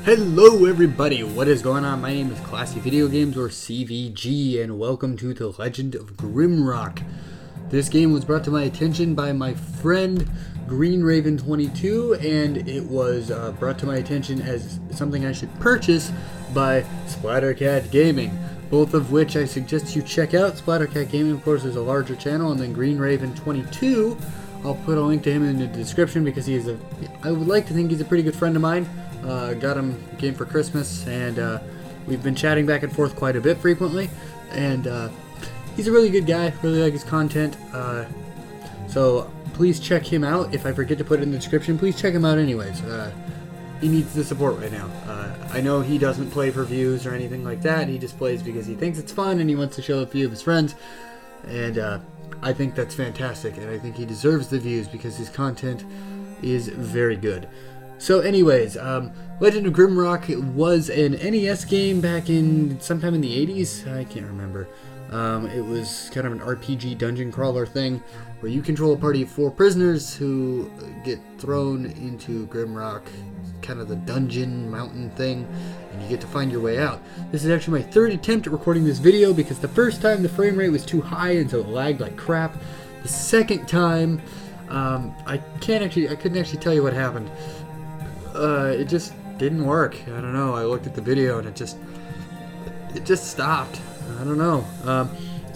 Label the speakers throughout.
Speaker 1: Hello everybody, what is going on? My name is Classy Video Games, or CVG, and welcome to The Legend of Grimrock. This game was brought to my attention by my friend GreenRaven22, and it was brought to my attention as something I should purchase by Splattercat Gaming, both of which I suggest you check out. Splattercat Gaming, of course, is a larger channel, and then GreenRaven22, I'll put a link to him in the description because I would like to think he's a pretty good friend of mine. Got him a game for Christmas, and we've been chatting back and forth quite a bit frequently, and he's a really good guy, really like his content, so please check him out. If I forget to put it in the description, please check him out anyways. He needs the support right now. I know he doesn't play for views or anything like that. He just plays because he thinks it's fun and he wants to show a few of his friends, and I think that's fantastic, and I think he deserves the views because his content is very good. So anyways, Legend of Grimrock was an NES game back in sometime in the 80s. I can't remember. It was kind of an RPG dungeon crawler thing where you control a party of 4 prisoners who get thrown into Grimrock, kind of the dungeon mountain thing, and you get to find your way out. This is actually my 3rd attempt at recording this video because the first time the frame rate was too high and so it lagged like crap. The second time, I couldn't actually tell you what happened. It just didn't work. I don't know. I looked at the video and it just stopped. I don't know.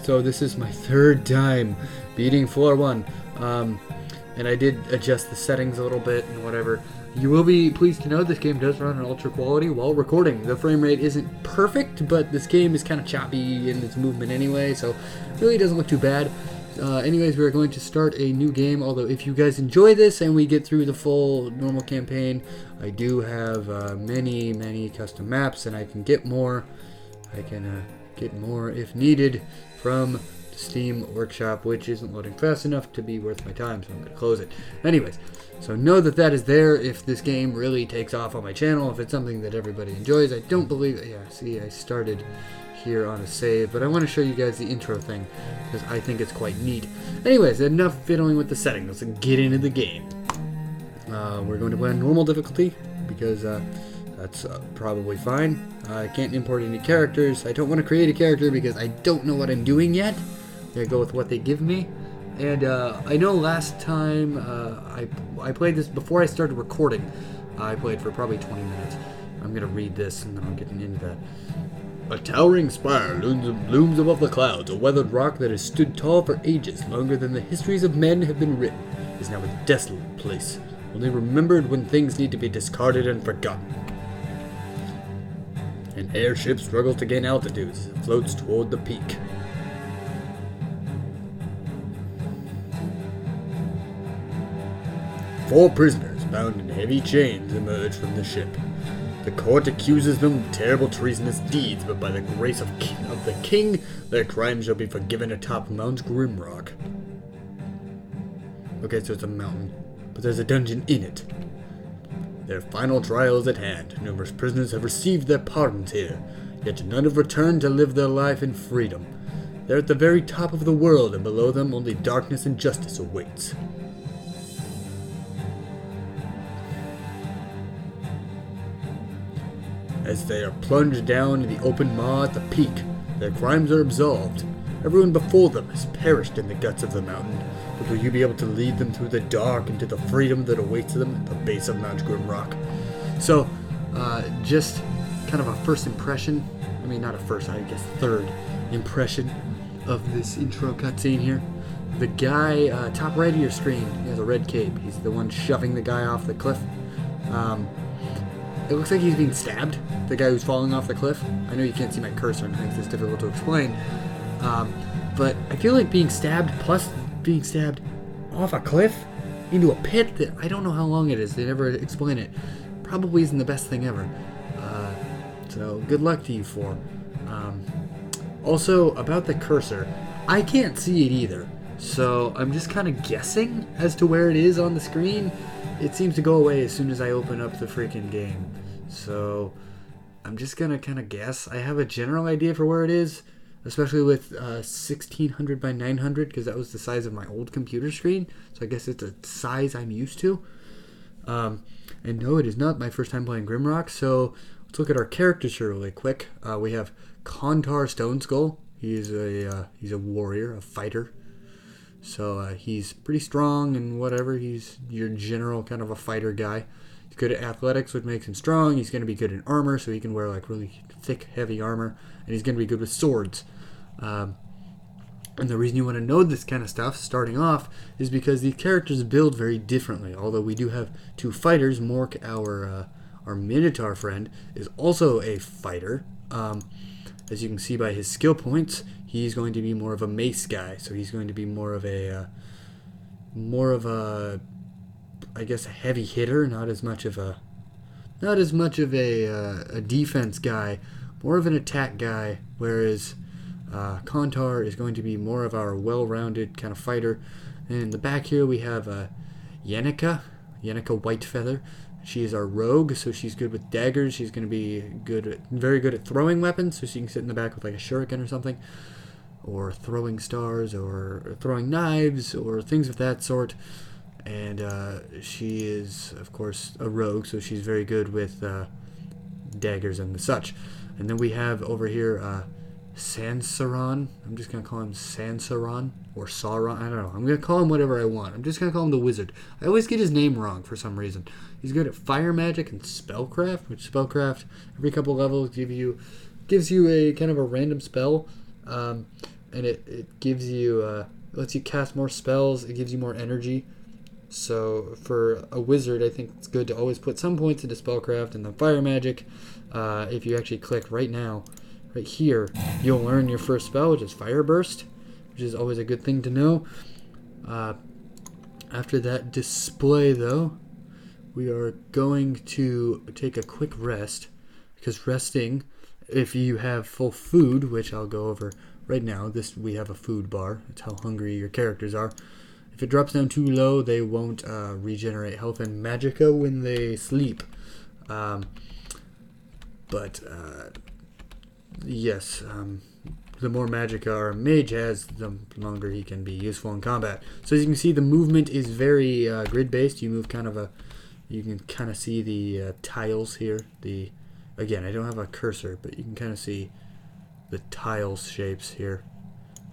Speaker 1: So this is my 3rd time beating floor 1. And I did adjust the settings a little bit and whatever. You will be pleased to know this game does run in ultra quality while recording. The frame rate isn't perfect, but this game is kind of choppy in its movement anyway, so it really doesn't look too bad. Anyways, we're going to start a new game, although if you guys enjoy this and we get through the full normal campaign, I do have many custom maps, and I can get more. I can get more if needed from the Steam Workshop, which isn't loading fast enough to be worth my time, so I'm going to close it. Anyways, so know that that is there if this game really takes off on my channel, if it's something that everybody enjoys. I don't believe it. Yeah, see, I started here on a save, but I want to show you guys the intro thing because I think it's quite neat. Anyways, enough fiddling with the settings. Let's get into the game. We're going to play on normal difficulty because that's probably fine. I can't import any characters. I don't want to create a character because I don't know what I'm doing yet. I'm gonna go with what they give me. And I know last time I played this before I started recording. I played for probably 20 minutes. I'm gonna read this and then I'll get into that. A towering spire looms above the clouds. A weathered rock that has stood tall for ages, longer than the histories of men have been written, is now a desolate place, only remembered when things need to be discarded and forgotten. An airship struggles to gain altitude as it floats toward the peak. Four prisoners, bound in heavy chains, emerge from the ship. The court accuses them of terrible treasonous deeds, but by the grace of the king, their crimes shall be forgiven atop Mount Grimrock. Okay, so it's a mountain, but there's a dungeon in it. Their final trial is at hand. Numerous prisoners have received their pardons here, yet none have returned to live their life in freedom. They're at the very top of the world, and below them only darkness and justice awaits. As they are plunged down in the open maw at the peak, their crimes are absolved. Everyone before them has perished in the guts of the mountain, but will you be able to lead them through the dark into the freedom that awaits them at the base of Mount Grimrock? So, just kind of a first impression, I mean not a first, I guess 3rd impression of this intro cutscene here. The guy, top right of your screen, he has a red cape. He's the one shoving the guy off the cliff. It looks like he's being stabbed, the guy who's falling off the cliff. I know you can't see my cursor and it makes this difficult to explain. But I feel like being stabbed plus being stabbed off a cliff into a pit that I don't know how long it is. They never explain it. Probably isn't the best thing ever. So good luck to you 4. Also, about the cursor, I can't see it either. So I'm just kind of guessing as to where it is on the screen. It seems to go away as soon as I open up the freaking game. So I'm just gonna kind of guess. I have a general idea for where it is, especially with 1600 by 900 because that was the size of my old computer screen. So I guess it's a size I'm used to. And no, it is not my first time playing Grimrock, so let's look at our characters here really quick. We have Kontar Stone Skull. He's a warrior, a fighter. So he's pretty strong and whatever. He's your general kind of a fighter guy. He's good at athletics, which makes him strong. He's going to be good in armor, so he can wear like really thick, heavy armor. And he's going to be good with swords. And the reason you want to know this kind of stuff starting off is because these characters build very differently. Although we do have two fighters, Mork, our Minotaur friend, is also a fighter. As you can see by his skill points, he's going to be more of a mace guy. So he's going to be more of a, I guess, a heavy hitter, not as much of a defense guy, more of an attack guy. Whereas Kontar is going to be more of our well-rounded kind of fighter. And in the back here we have Yenneca Whitefeather. She is our rogue, so she's good with daggers. She's going to be very good at throwing weapons, so she can sit in the back with like a shuriken or something, or throwing stars, or throwing knives, or things of that sort. And she is, of course, a rogue, so she's very good with daggers and the such. And then we have over here Sansaron. I'm just going to call him Sansaron or Sauron. I don't know. I'm going to call him whatever I want. I'm just going to call him the wizard. I always get his name wrong for some reason. He's good at fire magic and spellcraft, which spellcraft every couple levels gives you a kind of a random spell, and it gives you lets you cast more spells. It gives you more energy. So for a wizard, I think it's good to always put some points into spellcraft and then fire magic. If you actually click right here, you'll learn your first spell, which is Fire Burst, which is always a good thing to know. After that display, though, we are going to take a quick rest, because resting, if you have full food, which I'll go over right now, we have a food bar. That's how hungry your characters are. If it drops down too low, they won't regenerate health and magicka when they sleep. Yes, the more magicka our mage has, the longer he can be useful in combat. So as you can see, the movement is very grid-based. You move you can kind of see the tiles here. Again, I don't have a cursor, but you can kind of see the tiles shapes here.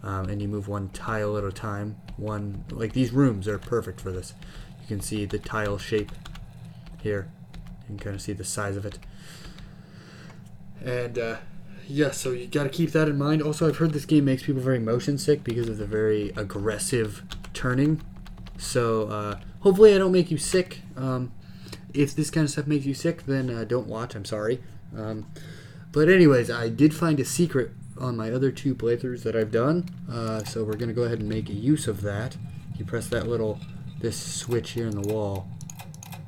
Speaker 1: And you move one tile at a time. Like these rooms are perfect for this. You can see the tile shape here. You can kind of see the size of it. And yeah, so you got to keep that in mind. Also, I've heard this game makes people very motion sick because of the very aggressive turning. So hopefully I don't make you sick. If this kind of stuff makes you sick, then don't watch. I'm sorry. But anyways, I did find a secret on my other two playthroughs that I've done. So we're going to go ahead and make use of that. You press this switch here in the wall.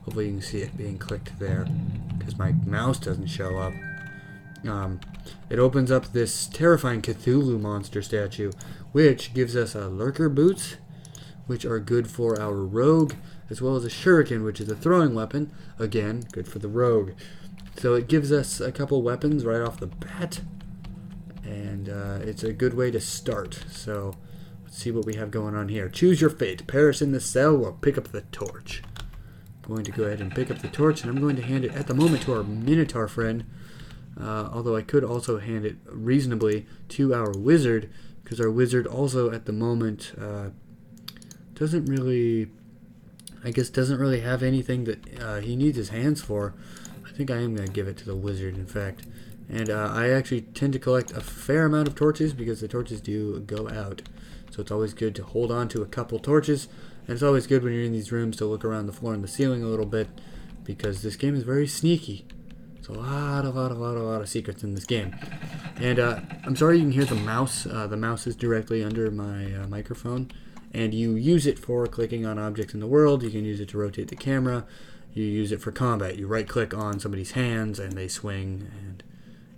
Speaker 1: Hopefully you can see it being clicked there, because my mouse doesn't show up. It opens up this terrifying Cthulhu monster statue, which gives us lurker boots, which are good for our rogue, as well as a shuriken, which is a throwing weapon. Again, good for the rogue. So it gives us a couple weapons right off the bat, and it's a good way to start. So let's see what we have going on here. Choose your fate. Perish in the cell or pick up the torch. I'm going to go ahead and pick up the torch, and I'm going to hand it at the moment to our Minotaur friend. Although I could also hand it reasonably to our wizard, because our wizard also at the moment doesn't really have anything that he needs his hands for. I think I am going to give it to the wizard, in fact. And I actually tend to collect a fair amount of torches, because the torches do go out. So it's always good to hold on to a couple torches. And it's always good when you're in these rooms to look around the floor and the ceiling a little bit, because this game is very sneaky. There's a lot of secrets in this game. And I'm sorry you can hear the mouse. The mouse is directly under my microphone. And you use it for clicking on objects in the world. You can use it to rotate the camera. You use it for combat. You right click on somebody's hands and they swing, and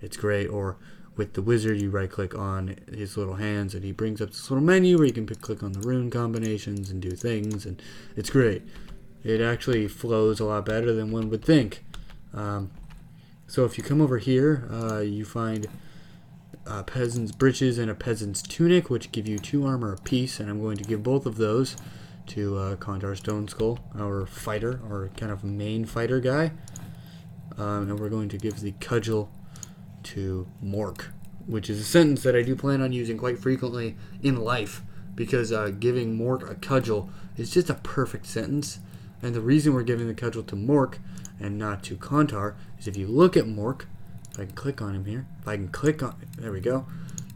Speaker 1: it's great. Or with the wizard, you right click on his little hands and he brings up this little menu where you can click on the rune combinations and do things, and it's great. It actually flows a lot better than one would think. So if you come over here, you find a peasant's breeches and a peasant's tunic, which give you 2 armor apiece, and I'm going to give both of those to Condor Stone Skull, our fighter, our kind of main fighter guy. And we're going to give the cudgel to Mork, which is a sentence that I do plan on using quite frequently in life, because giving Mork a cudgel is just a perfect sentence. And the reason we're giving the cudgel to Mork and not to Kontar is if you look at Mork, if I can click on him here, if I can click on it, there we go,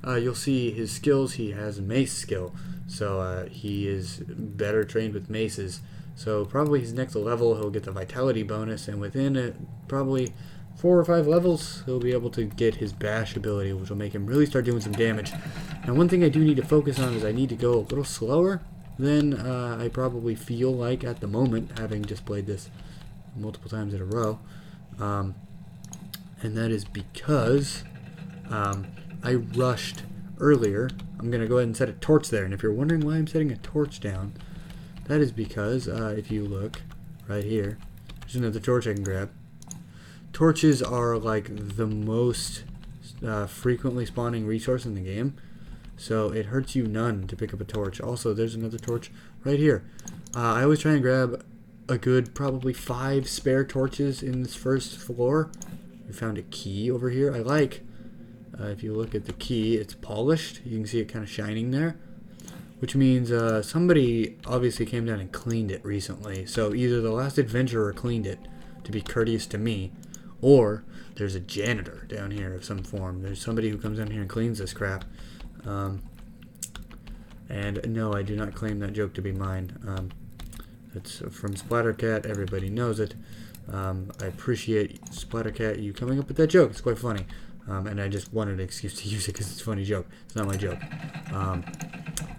Speaker 1: you'll see his skills. He has a mace skill, so he is better trained with maces. So probably his next level he'll get the vitality bonus, and within probably 4 or 5 levels he'll be able to get his bash ability, which will make him really start doing some damage. And one thing I do need to focus on is I need to go a little slower than I probably feel like at the moment, having just played this multiple times in a row. And that is because I rushed earlier. I'm going to go ahead and set a torch there, and if you're wondering why I'm setting a torch down, that is because if you look right here, there's another torch I can grab. Torches are like the most frequently spawning resource in the game, so it hurts you none to pick up a torch. Also, there's another torch right here. I always try and grab a good probably 5 spare torches in this first floor. We found a key over here. I like, if you look at the key, it's polished. You can see it kind of shining there, which means somebody obviously came down and cleaned it recently. So either the last adventurer cleaned it to be courteous to me, or there's a janitor down here of some form. There's somebody who comes down here and cleans this crap. And no, I do not claim that joke to be mine. It's from Splattercat. Everybody knows it. I appreciate Splattercat you coming up with that joke. It's quite funny. And I just wanted an excuse to use it because it's a funny joke. It's not my joke.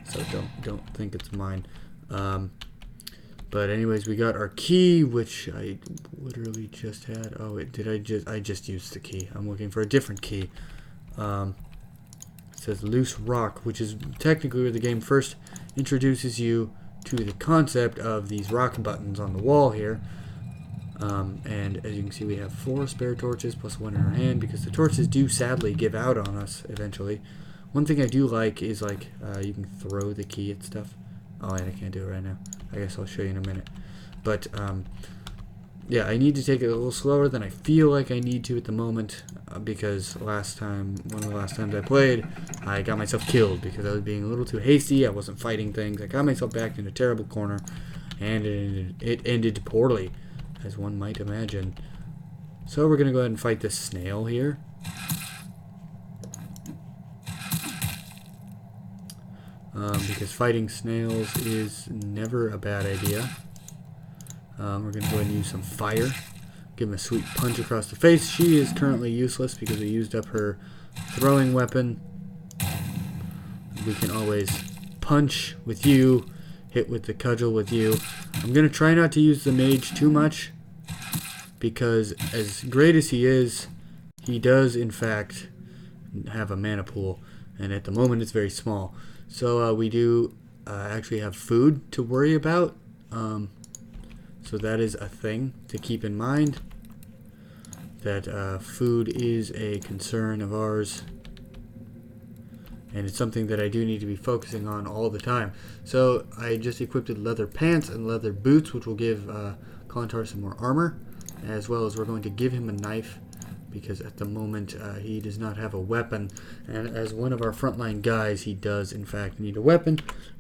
Speaker 1: So don't think it's mine. But anyways, we got our key, which I literally just had. Oh, I just used the key. I'm looking for a different key. It says loose rock, which is technically where the game first introduces you to the concept of these rock buttons on the wall here. And as you can see, we have 4 spare torches plus 1 in our hand, because the torches do sadly give out on us eventually. One thing I do like is you can throw the key at stuff. Oh, and I can't do it right now. I guess I'll show you in a minute. But yeah, I need to take it a little slower than I feel like I need to at the moment, because one of the last times I played, I got myself killed because I was being a little too hasty. I wasn't fighting things. I got myself back in a terrible corner, and it ended poorly, as one might imagine. So we're going to go ahead and fight this snail here. Because fighting snails is never a bad idea. We're going to go ahead and use some fire. Give him a sweet punch across the face. She is currently useless because we used up her throwing weapon. We can always punch with you, hit with the cudgel with you. I'm going to try not to use the mage too much, because as great as he is, he does in fact have a mana pool, and at the moment it's very small. So we do actually have food to worry about, so that is a thing to keep in mind, that food is a concern of ours, and it's something that I do need to be focusing on all the time. So I just equipped leather pants and leather boots, which will give Kontar some more armor, as well as we're going to give him a knife, because at the moment he does not have a weapon, and as one of our frontline guys, he does in fact need a weapon.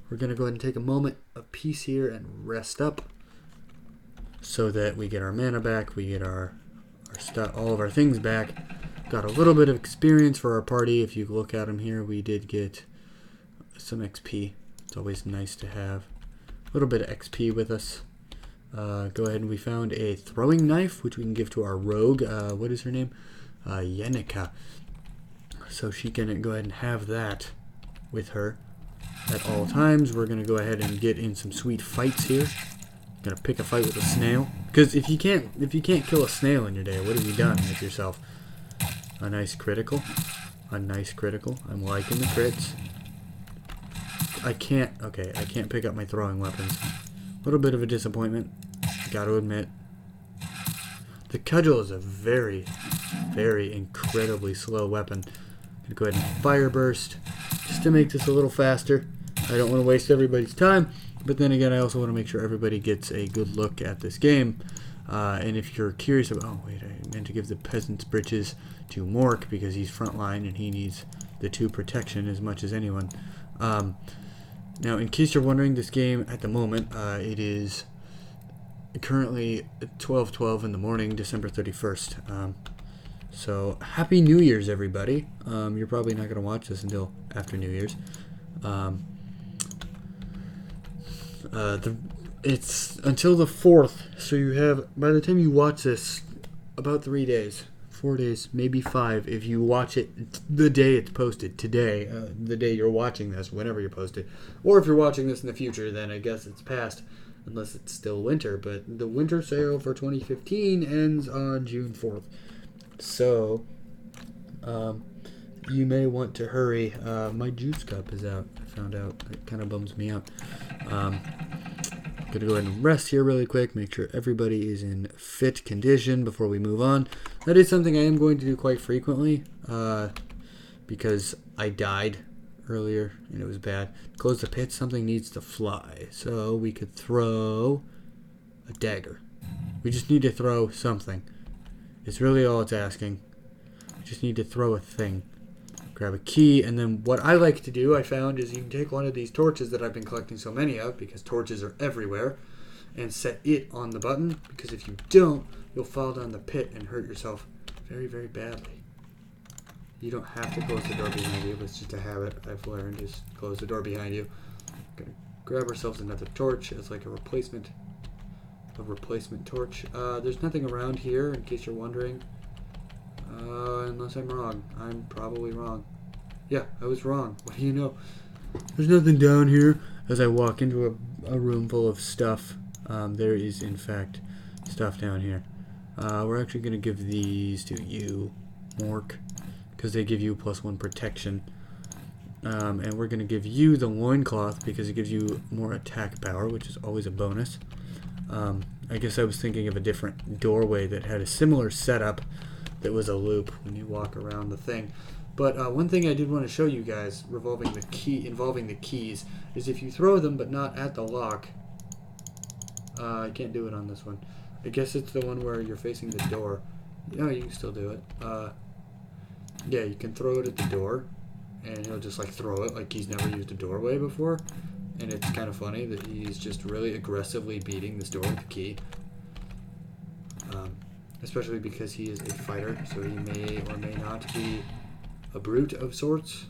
Speaker 1: We're going to go ahead and take a moment apiece here and rest up, so that we get our mana back, we get our stuff, all of our things back. Got a little bit of experience for our party. If you look at them here, we did get some XP. It's always nice to have a little bit of XP with us. Go ahead, and we found a throwing knife, which we can give to our rogue. What is her name? Yenica. So she can go ahead and have that with her at all times. We're going to go ahead and get in some sweet fights here. Gonna pick a fight with a snail, because if you can't kill a snail in your day, what have you done with yourself? A nice critical. I'm liking the crits. I can't pick up my throwing weapons. A little bit of a disappointment, gotta admit. The cudgel is a very, very incredibly slow weapon. I'm gonna go ahead and fire burst just to make this a little faster. I don't want to waste everybody's time, but then again, I also want to make sure everybody gets a good look at this game. And if you're curious about... Oh, wait, I meant to give the peasant's britches to Mork because he's frontline and he needs the 2 protection as much as anyone. Now, in case you're wondering, this game at the moment, it is currently 12:12 in the morning, December 31st. So, Happy New Year's, everybody. You're probably not going to watch this until after New Year's. It's until the 4th, so you have, by the time you watch this, about 3 days. 4 days, maybe 5, if you watch it the day it's posted, today, the day you're watching this, whenever you post it. Or if you're watching this in the future, then I guess it's past, unless it's still winter. But the winter sale for 2015 ends on June 4th. So, you may want to hurry. My juice cup is out, I found out. It kind of bums me out. Gonna go ahead and rest here really quick, make sure everybody is in fit condition before we move on. That is something I am going to do quite frequently, because I died earlier and it was bad. Close the pit, something needs to fly. So we could throw a dagger. We just need to throw something. It's really all it's asking. We just need to throw a thing. Grab a key, and then what I like to do, I found, is you can take one of these torches that I've been collecting so many of, because torches are everywhere, and set it on the button, because if you don't, you'll fall down the pit and hurt yourself very, very badly. You don't have to close the door behind you, but it's just a habit I've learned, is close the door behind you. Gonna grab ourselves another torch as like a replacement torch. There's nothing around here, in case you're wondering. Unless I'm wrong. I'm probably wrong. Yeah, I was wrong. What do you know? There's nothing down here. As I walk into a room full of stuff, there is, in fact, stuff down here. We're actually going to give these to you, Mork, because they give you +1 protection. And we're going to give you the loincloth because it gives you more attack power, which is always a bonus. I guess I was thinking of a different doorway that had a similar setup. That was a loop when you walk around the thing. But one thing I did want to show you guys involving the keys is if you throw them but not at the lock. I can't do it on this one. I guess it's the one where you're facing the door. No, you can still do it. Yeah, you can throw it at the door and he'll just like throw it like he's never used a doorway before. And it's kind of funny that he's just really aggressively beating this door with the key. Especially because he is a fighter, so he may or may not be a brute of sorts.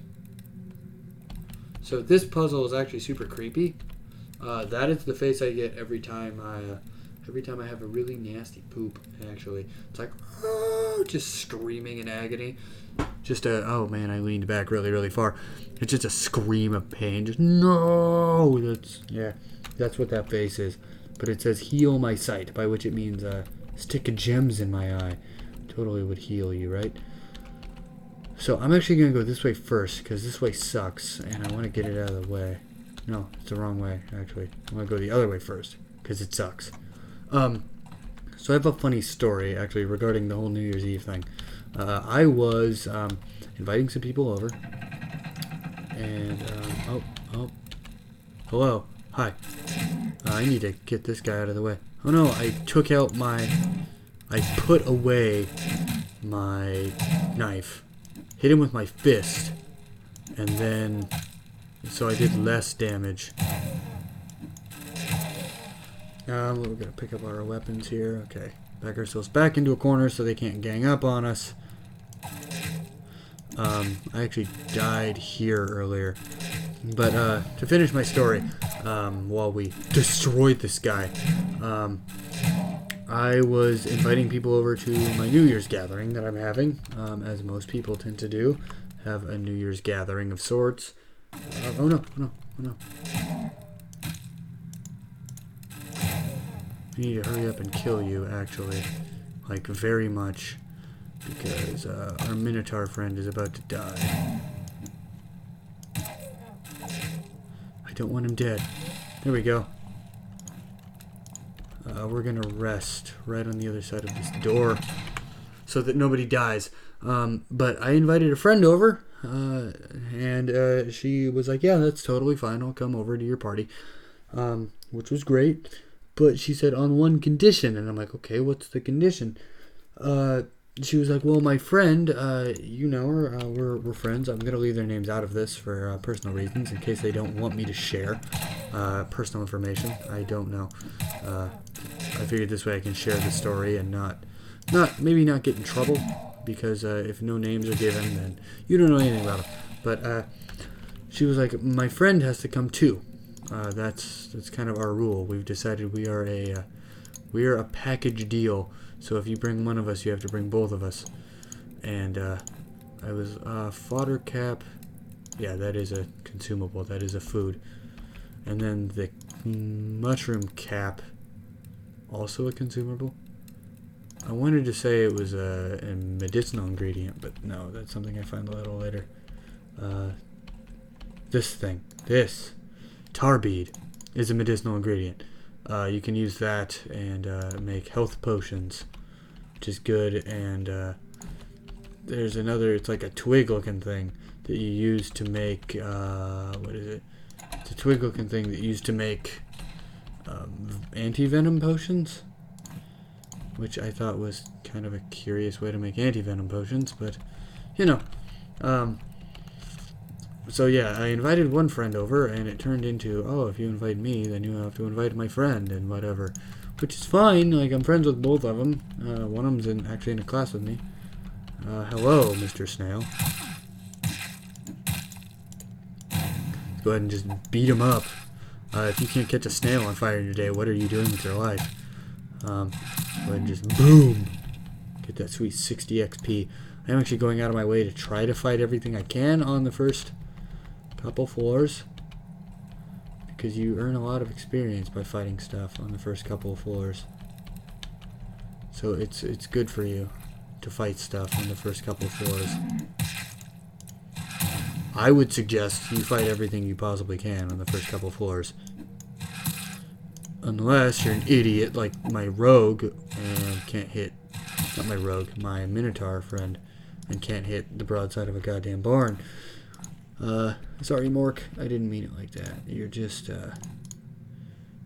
Speaker 1: So this puzzle is actually super creepy. That is the face I get every time I have a really nasty poop. Actually, it's like just screaming in agony. Just oh man, I leaned back really, really far. It's just a scream of pain. Just no. That's what that face is. But it says heal my sight, by which it means stick of gems in my eye. Totally would heal you, right? So I'm actually going to go this way first, because this way sucks, and I want to get it out of the way. No, it's the wrong way, actually. I'm going to go the other way first, because it sucks. So I have a funny story, actually, regarding the whole New Year's Eve thing. I was inviting some people over, and, hello, hi. I need to get this guy out of the way. Oh no, I put away my knife, hit him with my fist, and then, so I did less damage. We're gonna pick up our weapons here. Okay, back ourselves back into a corner so they can't gang up on us. I actually died here earlier. But to finish my story, while we destroyed this guy, I was inviting people over to my New Year's gathering that I'm having, as most people tend to do, have a New Year's gathering of sorts. Oh no. I need to hurry up and kill you, actually, like very much, because our Minotaur friend is about to die. I don't want him dead. There we go. We're gonna rest right on the other side of this door. so that nobody dies. But I invited a friend over, and she was like, yeah, that's totally fine. I'll come over to your party, which was great. But she said, on one condition. And I'm like, okay, what's the condition? She was like, well, my friend, you know her, we're friends. I'm going to leave their names out of this for personal reasons, in case they don't want me to share personal information. I don't know. I figured this way I can share the story and maybe not get in trouble, because if no names are given, then you don't know anything about them. But she was like, my friend has to come too. That's kind of our rule. We've decided we are a package deal. So if you bring one of us, you have to bring both of us. And I was fodder cap. Yeah, that is a consumable. That is a food. And then the mushroom cap, also a consumable. I wanted to say it was a medicinal ingredient, but no, that's something I find a little later. This tar bead is a medicinal ingredient. You can use that and make health potions, which is good. And there's another, it's like a twig looking thing that you use to make, what is it? It's a twig looking thing that you use to make anti-venom potions, which I thought was kind of a curious way to make anti-venom potions, but you know. So yeah, I invited one friend over, and it turned into, oh, if you invite me, then you have to invite my friend, and whatever. Which is fine, like, I'm friends with both of them. One of them's actually in a class with me. Hello, Mr. Snail. Let's go ahead and just beat him up. If you can't catch a snail on fire in your day, what are you doing with your life? Go ahead and just boom! Get that sweet 60 XP. I'm actually going out of my way to try to fight everything I can on the first couple floors, because you earn a lot of experience by fighting stuff on the first couple of floors. So it's good for you to fight stuff on the first couple of floors. I would suggest you fight everything you possibly can on the first couple of floors. Unless you're an idiot like my rogue and can't hit, not my rogue, my minotaur friend, and can't hit the broadside of a goddamn barn. Sorry, Mork, I didn't mean it like that. You're just,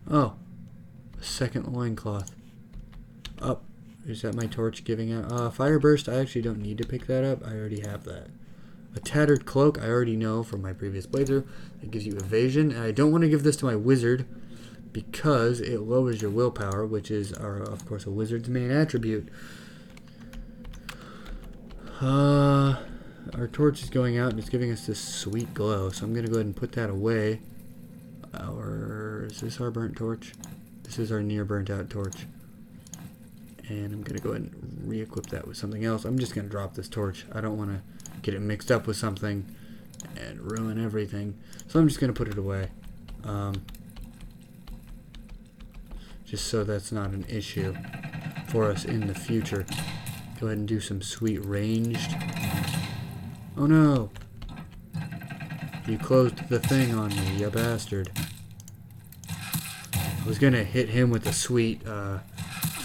Speaker 1: oh, a second loincloth. Up. Is that my torch giving out? Fire burst, I actually don't need to pick that up. I already have that. A tattered cloak, I already know from my previous playthrough. It gives you evasion, and I don't want to give this to my wizard because it lowers your willpower, which is, of course, a wizard's main attribute. Our torch is going out and it's giving us this sweet glow, so I'm going to go ahead and put that away. Is this our burnt torch? This is our near burnt out torch. And I'm going to go ahead and re-equip that with something else. I'm just going to drop this torch. I don't want to get it mixed up with something and ruin everything. So I'm just going to put it away. Just so that's not an issue for us in the future. Go ahead and do some sweet ranged. Oh no! You closed the thing on me, you bastard. I was gonna hit him with a sweet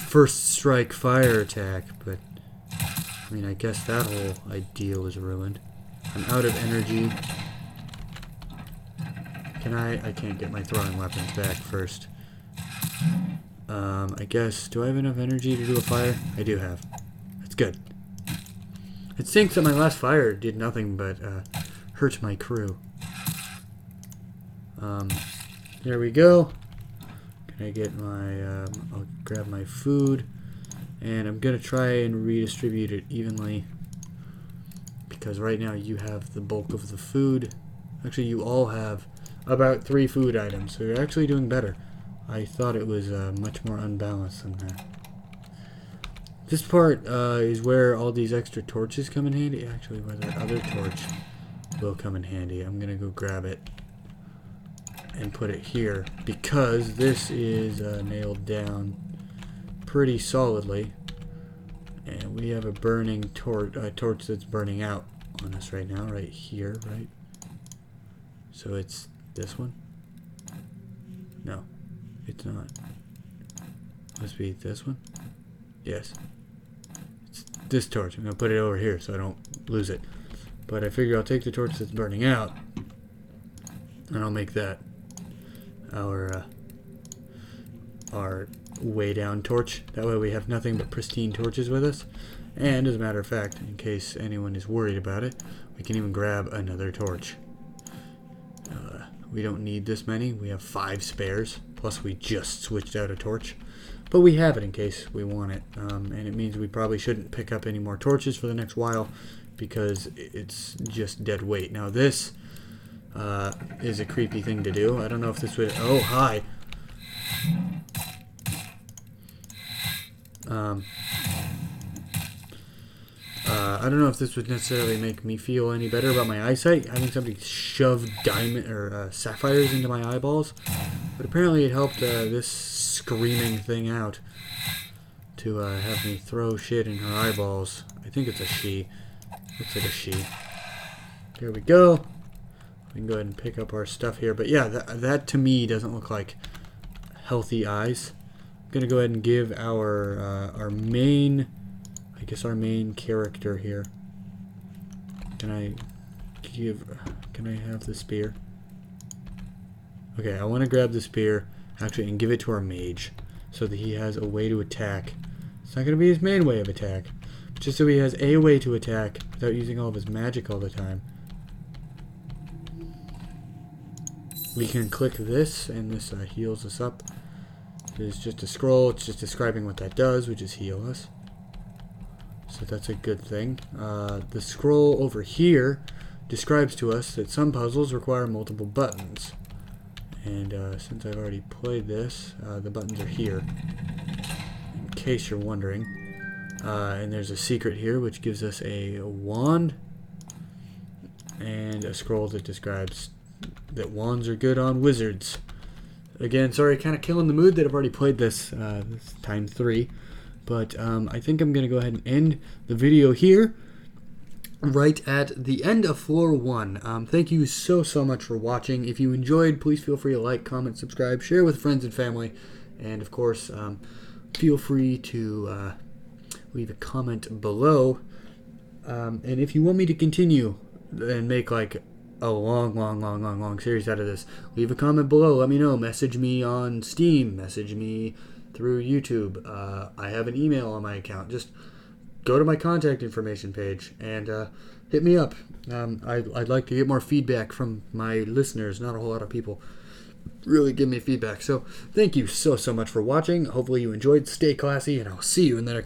Speaker 1: first strike fire attack, but I mean, I guess that whole idea was ruined. I'm out of energy. I can't get my throwing weapons back first. I guess, do I have enough energy to do a fire? I do have. That's good. It stinks that my last fire did nothing but hurt my crew. There we go. Can I get my, I'll grab my food, and I'm going to try and redistribute it evenly, because right now you have the bulk of the food. Actually, you all have about 3 food items, so you're actually doing better. I thought it was much more unbalanced than that. This part is where all these extra torches come in handy. Actually, where that other torch will come in handy. I'm going to go grab it and put it here, because this is nailed down pretty solidly. And we have a burning torch that's burning out on us right now, right here, right? So it's this one? No, it's not. Must be this one? Yes. It's this torch. I'm going to put it over here so I don't lose it. But I figure I'll take the torch that's burning out, and I'll make that our way down torch. That way we have nothing but pristine torches with us. And as a matter of fact, in case anyone is worried about it, we can even grab another torch. We don't need this many. We have 5 spares. Plus we just switched out a torch. But we have it in case we want it. And it means we probably shouldn't pick up any more torches for the next while, because it's just dead weight. Now this is a creepy thing to do. I don't know if this would... Oh, hi. I don't know if this would necessarily make me feel any better about my eyesight, having somebody shove diamond or sapphires into my eyeballs, but apparently it helped this screaming thing out to have me throw shit in her eyeballs. I think it's a she. Looks like a she. Here we go. We can go ahead and pick up our stuff here, but yeah, that to me doesn't look like healthy eyes. I'm gonna go ahead and give our main, I guess our main character here. Can I have the spear? Okay, I want to grab the spear, actually, and give it to our mage, so that he has a way to attack. It's not going to be his main way of attack, but just so he has a way to attack without using all of his magic all the time. We can click this, and this heals us up. It's just a scroll. It's just describing what that does, which is heal us. So that's a good thing. The scroll over here describes to us that some puzzles require multiple buttons. And since I've already played this, the buttons are here, in case you're wondering. And there's a secret here, which gives us a wand and a scroll that describes that wands are good on wizards. Again, sorry, kind of killing the mood that I've already played this, this time 3. But I think I'm going to go ahead and end the video here, right at the end of floor 1. Thank you so much for watching. If you enjoyed, please feel free to like, comment, subscribe, share with friends and family. And of course, feel free to leave a comment below. And if you want me to continue and make like a long series out of this, leave a comment below. Let me know. Message me on Steam. Message me through YouTube. I have an email on my account. Just go to my contact information page and hit me up. I'd like to get more feedback from my listeners. Not a whole lot of people really give me feedback. So thank you so much for watching. Hopefully you enjoyed. Stay classy, and I'll see you in the next